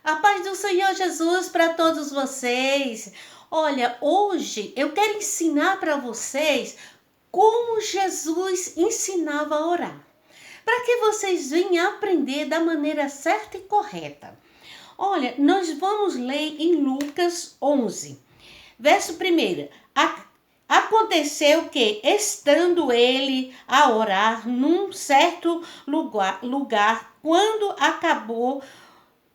A paz do Senhor Jesus para todos vocês. Olha, hoje eu quero ensinar para vocês como Jesus ensinava a orar, para que vocês venham aprender da maneira certa e correta. Olha, nós vamos ler em Lucas 11, verso 1. Aconteceu que, estando ele a orar num certo lugar, quando acabou,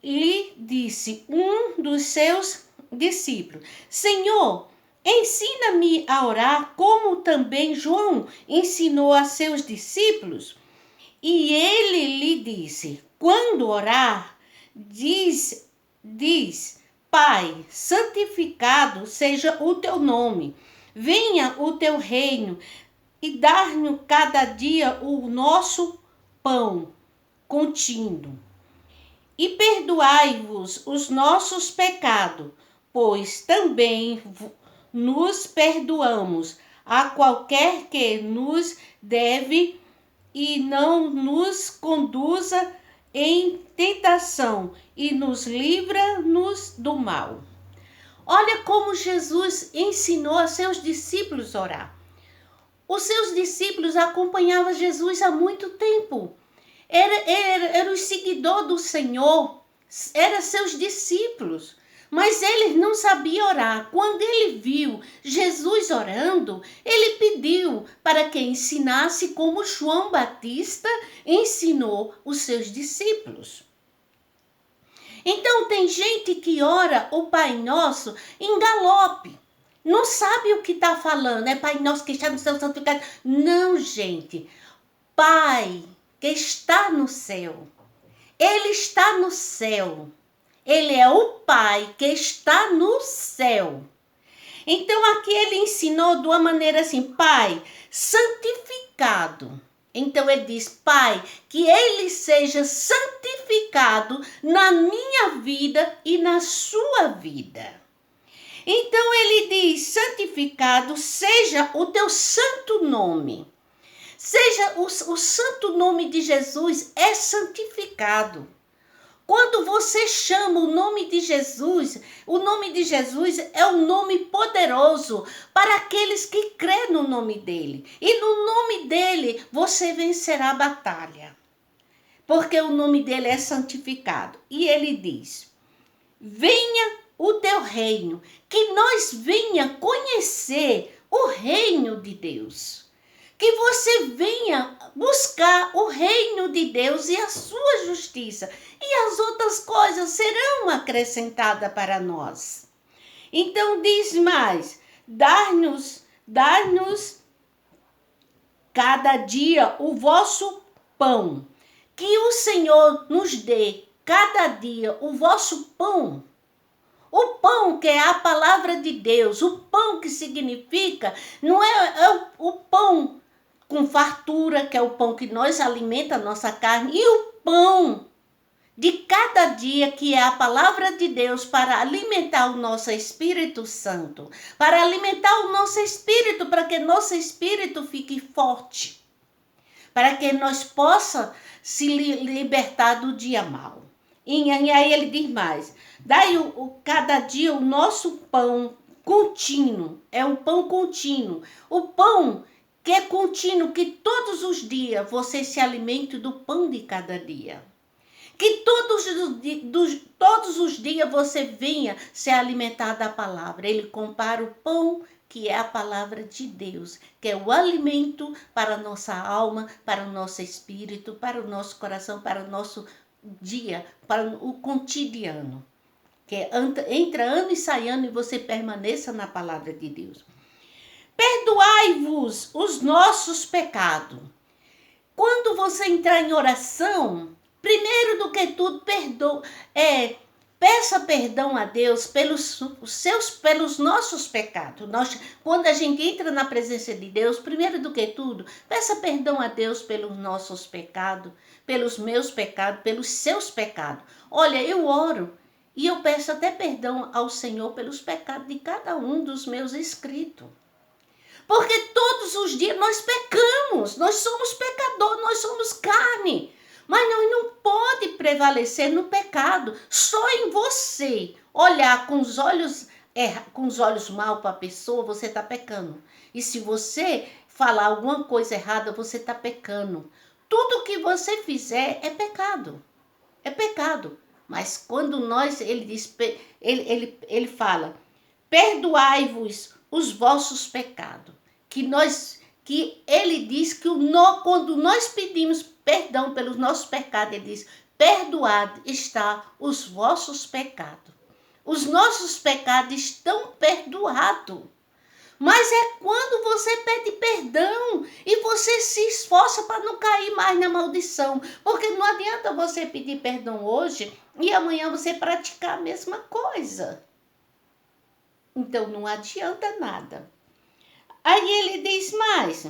lhe disse um dos seus discípulos: Senhor, ensina-me a orar, como também João ensinou a seus discípulos. E ele lhe disse: quando orar, diz, Pai, santificado seja o teu nome, venha o teu reino, e dar-nos cada dia o nosso pão contínuo. E perdoai-vos os nossos pecados, pois também nos perdoamos a qualquer que nos deve, e não nos conduza em tentação, e nos livra-nos do mal. Olha como Jesus ensinou a seus discípulos a orar. Os seus discípulos acompanhavam Jesus há muito tempo. Era o seguidor do Senhor, eram seus discípulos, mas eles não sabiam orar. Quando ele viu Jesus orando, ele pediu para que ensinasse como João Batista ensinou os seus discípulos. Então tem gente que ora o Pai Nosso em galope. Não sabe o que está falando, é Pai Nosso que está no céu santificado. Não, gente. Pai que está no céu. Ele está no céu. Ele é o Pai que está no céu. Então aqui ele ensinou de uma maneira assim: Pai, santificado. Então ele diz: Pai, que ele seja santificado na minha vida e na sua vida. Então ele diz: santificado seja o teu santo nome. Seja o santo nome de Jesus é santificado. Quando você chama o nome de Jesus, o nome de Jesus é um nome poderoso para aqueles que crêem no nome dele. E no nome dele você vencerá a batalha. Porque o nome dele é santificado. E ele diz: venha o teu reino, que nós venha conhecer o reino de Deus. Que você venha buscar o reino de Deus e a sua justiça. E as outras coisas serão acrescentadas para nós. Então diz mais: dar-nos cada dia o vosso pão. Que o Senhor nos dê cada dia o vosso pão. O pão que é a palavra de Deus, o pão que significa, não é o pão com fartura, que é o pão que nós alimenta a nossa carne, e o pão de cada dia, que é a palavra de Deus, para alimentar o nosso Espírito Santo, para alimentar o nosso espírito, para que nosso espírito fique forte, para que nós possa se libertar do dia mau. E aí ele diz mais: dai cada dia o nosso pão contínuo, é um pão contínuo, o pão que é contínuo, que todos os dias você se alimente do pão de cada dia. Que todos os dias você venha se alimentar da palavra. Ele compara o pão, que é a palavra de Deus, que é o alimento para a nossa alma, para o nosso espírito, para o nosso coração, para o nosso dia, para o cotidiano. Que entra ano e sai ano e você permaneça na palavra de Deus. Perdoai-vos os nossos pecados. Quando você entrar em oração, primeiro do que tudo, peça perdão a Deus pelos nossos pecados. Quando a gente entra na presença de Deus, primeiro do que tudo, peça perdão a Deus pelos nossos pecados, pelos meus pecados, pelos seus pecados. Olha, eu oro e eu peço até perdão ao Senhor pelos pecados de cada um dos meus inscritos. Porque todos os dias nós pecamos, nós somos pecadores, nós somos carne. Mas nós não podemos prevalecer no pecado. Só em você olhar com os olhos mal para a pessoa, você está pecando. E se você falar alguma coisa errada, você está pecando. Tudo que você fizer é pecado. É pecado. Mas quando ele fala, perdoai-vos os vossos pecados. Que ele diz que quando nós pedimos perdão pelos nossos pecados, ele diz, perdoado está os vossos pecados. Os nossos pecados estão perdoados. Mas é quando você pede perdão e você se esforça para não cair mais na maldição. Porque não adianta você pedir perdão hoje e amanhã você praticar a mesma coisa. Então não adianta nada. Aí ele diz mais,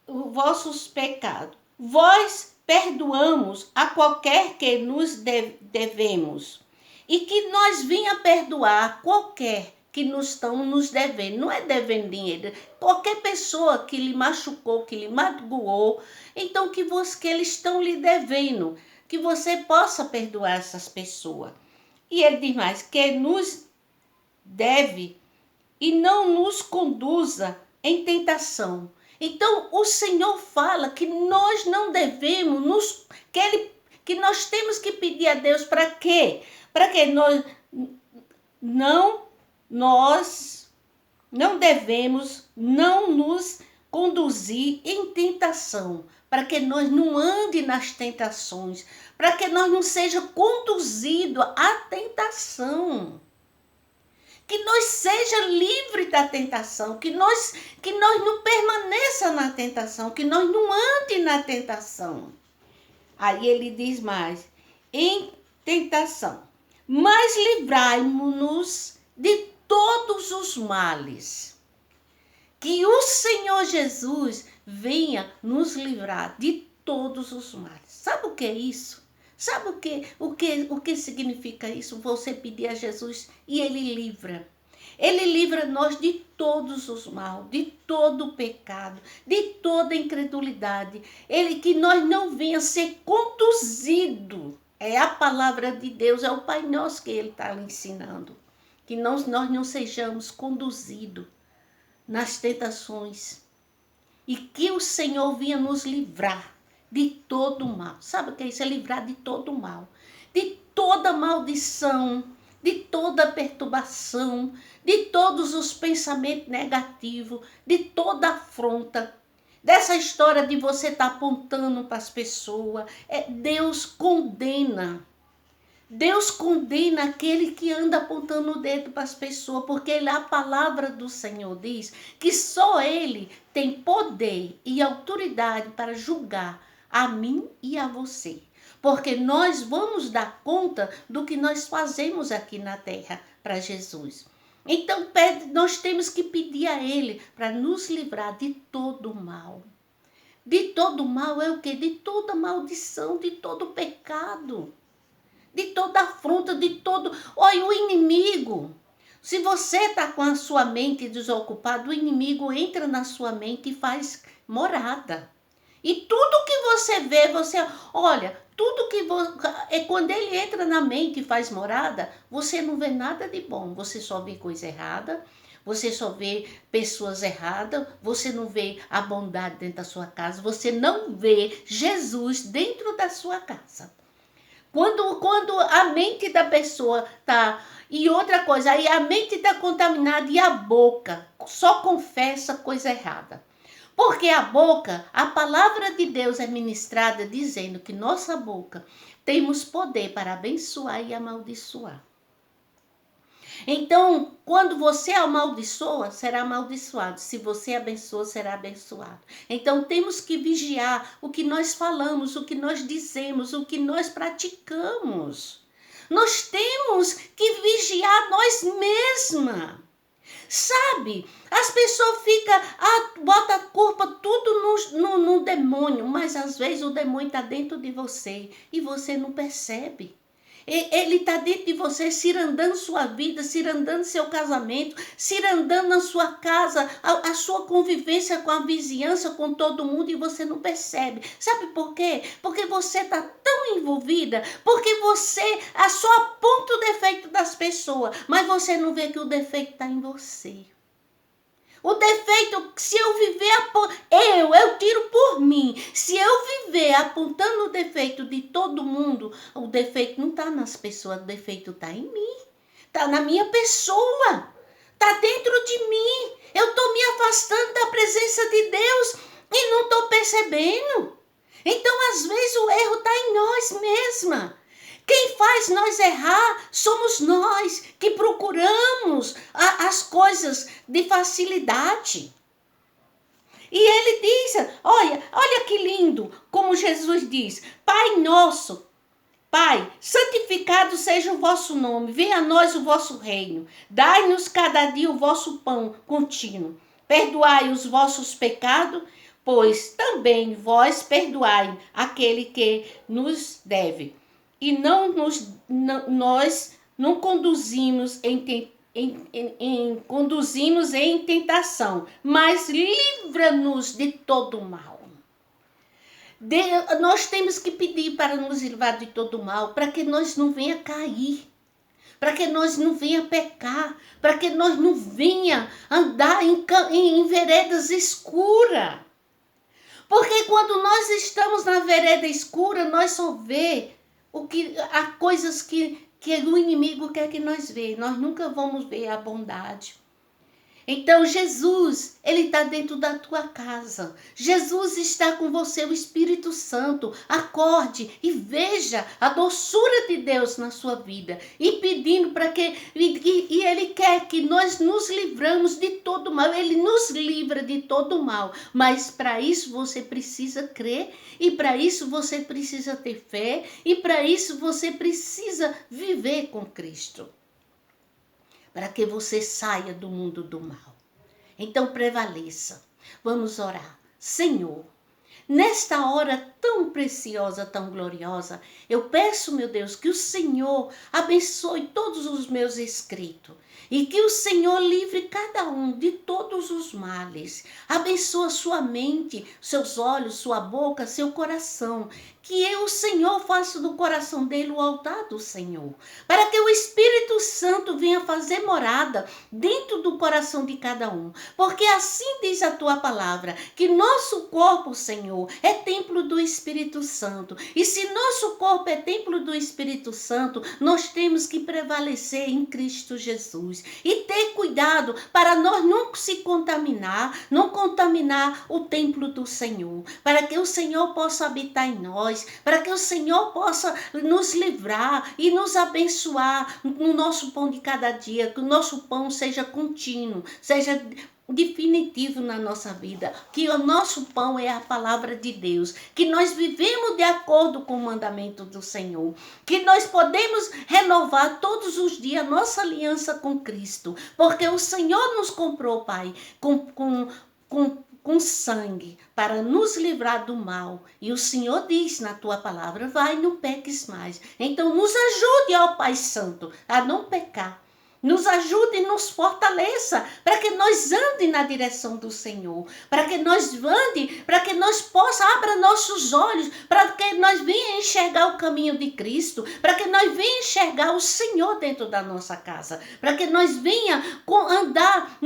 os vossos pecados. Vós perdoamos a qualquer que nos devemos. E que nós venha perdoar qualquer que estão nos devendo. Não é devendo dinheiro. Qualquer pessoa que lhe machucou, que lhe magoou, então que eles estão lhe devendo. Que você possa perdoar essas pessoas. E ele diz mais, que nos deve e não nos conduza em tentação. Então o Senhor fala que nós não devemos, que nós temos que pedir a Deus para quê? Para que nós não devemos não nos conduzir em tentação, para que nós não ande nas tentações, para que nós não seja conduzido à tentação. Que nós seja livre da tentação, que nós não permaneça na tentação, que nós não ande na tentação. Aí ele diz mais, em tentação, mas livrai-nos de todos os males. Que o Senhor Jesus venha nos livrar de todos os males. Sabe o que é isso? Sabe o que significa isso? Você pedir a Jesus e Ele livra. Ele livra nós de todos os males, de todo o pecado, de toda a incredulidade. Que nós não venha ser conduzido. É a palavra de Deus, é o Pai Nosso que Ele está lhe ensinando. Que nós não sejamos conduzidos nas tentações. E que o Senhor venha nos livrar de todo o mal. Sabe o que é isso? É livrar de todo o mal. De toda maldição, de toda perturbação, de todos os pensamentos negativos, de toda afronta. Dessa história de você estar apontando para as pessoas. Deus condena. Deus condena aquele que anda apontando o dedo para as pessoas, porque a palavra do Senhor diz que só Ele tem poder e autoridade para julgar a mim e a você. Porque nós vamos dar conta do que nós fazemos aqui na terra para Jesus. Então nós temos que pedir a Ele para nos livrar de todo o mal. De todo o mal é o quê? De toda maldição, de todo pecado. De toda afronta, de todo... Olha, o inimigo, se você está com a sua mente desocupada, o inimigo entra na sua mente e faz morada. E tudo que você vê, olha, quando ele entra na mente e faz morada, você não vê nada de bom, você só vê coisa errada, você só vê pessoas erradas, você não vê a bondade dentro da sua casa, você não vê Jesus dentro da sua casa. Quando a mente da pessoa está... E outra coisa, aí a mente está contaminada e a boca só confessa coisa errada. Porque a boca, a palavra de Deus é ministrada dizendo que nossa boca temos poder para abençoar e amaldiçoar. Então, quando você amaldiçoa, será amaldiçoado. Se você abençoa, será abençoado. Então, temos que vigiar o que nós falamos, o que nós dizemos, o que nós praticamos. Nós temos que vigiar nós mesmas. Sabe, as pessoas botam a culpa tudo no demônio, mas às vezes o demônio está dentro de você e você não percebe. Ele está dentro de você, cirandando sua vida, cirandando seu casamento, cirandando na sua casa, a sua convivência com a vizinhança, com todo mundo, e você não percebe. Sabe por quê? Porque você está tão envolvida, porque você só aponta o defeito das pessoas, mas você não vê que o defeito está em você. O defeito, se eu viver, eu tiro por mim. Se eu viver apontando o defeito de todo mundo, o defeito não está nas pessoas, o defeito está em mim. Está na minha pessoa. Está dentro de mim. Eu estou me afastando da presença de Deus e não estou percebendo. Então, às vezes, o erro está em nós mesmas. Quem faz nós errar somos nós que procuramos as coisas de facilidade. E ele diz, olha que lindo, como Jesus diz, Pai nosso, Pai, santificado seja o vosso nome, venha a nós o vosso reino, dai-nos cada dia o vosso pão contínuo, perdoai os vossos pecados, pois também vós perdoai aquele que nos deve. E nós não conduzimos conduzimos em tentação, mas livra-nos de todo mal. Nós temos que pedir para nos livrar de todo mal, para que nós não venha cair, para que nós não venha pecar, para que nós não venha andar em veredas escuras. Porque quando nós estamos na vereda escura, nós só vê há coisas que o inimigo quer que nós vejamos. Nós nunca vamos ver a bondade. Então Jesus, ele está dentro da tua casa. Jesus está com você, o Espírito Santo. Acorde e veja a doçura de Deus na sua vida. E pedindo para que... E ele quer que nós nos livramos de todo mal. Ele nos livra de todo mal. Mas para isso você precisa crer. E para isso você precisa ter fé. E para isso você precisa viver com Cristo. Para que você saia do mundo do mal. Então prevaleça. Vamos orar. Senhor, nesta hora tão preciosa, tão gloriosa, eu peço, meu Deus, que o Senhor abençoe todos os meus inscritos. E que o Senhor livre cada um de todos os males. Abençoa sua mente, seus olhos, sua boca, seu coração. Que o Senhor faça do coração dele o altar do Senhor. Para que o Espírito Santo venha fazer morada dentro do coração de cada um. Porque assim diz a tua palavra, que nosso corpo, Senhor, é templo do Espírito Santo. E se nosso corpo é templo do Espírito Santo, nós temos que prevalecer em Cristo Jesus. E ter cuidado para nós não se contaminar, não contaminar o templo do Senhor. Para que o Senhor possa habitar em nós, para que o Senhor possa nos livrar e nos abençoar no nosso pão de cada dia, que o nosso pão seja contínuo, seja definitivo na nossa vida, que o nosso pão é a palavra de Deus, que nós vivemos de acordo com o mandamento do Senhor, que nós podemos renovar todos os dias a nossa aliança com Cristo, porque o Senhor nos comprou, Pai, com sangue, para nos livrar do mal. E o Senhor diz na tua palavra, vai, não peques mais. Então nos ajude, ó Pai Santo, a não pecar. Nos ajude e nos fortaleça, para que nós ande na direção do Senhor, para que nós possamos, abra nossos olhos, para que nós venhamos enxergar o caminho de Cristo, para que nós venhamos enxergar o Senhor dentro da nossa casa, para que nós venhamos andar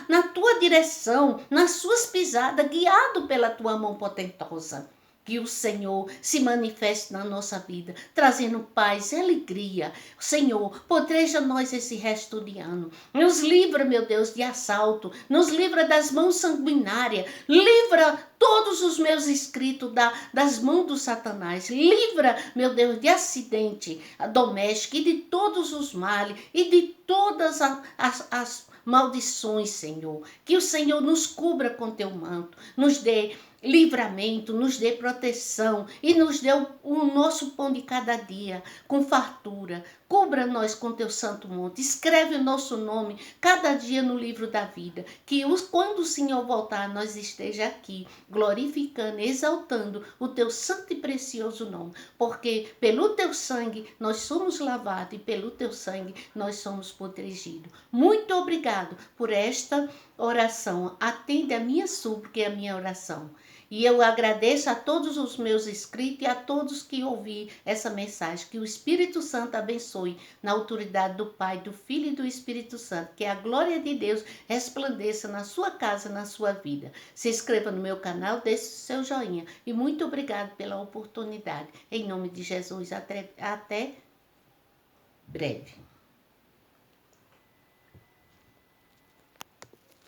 na tua direção, nas suas pisadas, guiado pela tua mão potentosa. Que o Senhor se manifeste na nossa vida, trazendo paz e alegria. Senhor, proteja nós esse resto de ano. Nos livra, meu Deus, de assalto. Nos livra das mãos sanguinárias. Livra todos os meus inscritos das mãos do Satanás. Livra, meu Deus, de acidente doméstico e de todos os males e de todas as maldições, Senhor. Que o Senhor nos cubra com teu manto. Nos dê livramento, nos dê proteção e nos dê o nosso pão de cada dia, com fartura. Cubra nós com teu santo monte, escreve o nosso nome cada dia no livro da vida, que quando o Senhor voltar, nós esteja aqui, glorificando, exaltando o teu santo e precioso nome, porque pelo teu sangue nós somos lavados e pelo teu sangue nós somos protegidos. Muito obrigado por esta oração, atende a minha súplica e a minha oração. E eu agradeço a todos os meus inscritos e a todos que ouviram essa mensagem. Que o Espírito Santo abençoe na autoridade do Pai, do Filho e do Espírito Santo. Que a glória de Deus resplandeça na sua casa, na sua vida. Se inscreva no meu canal, deixe o seu joinha. E muito obrigado pela oportunidade. Em nome de Jesus, até breve.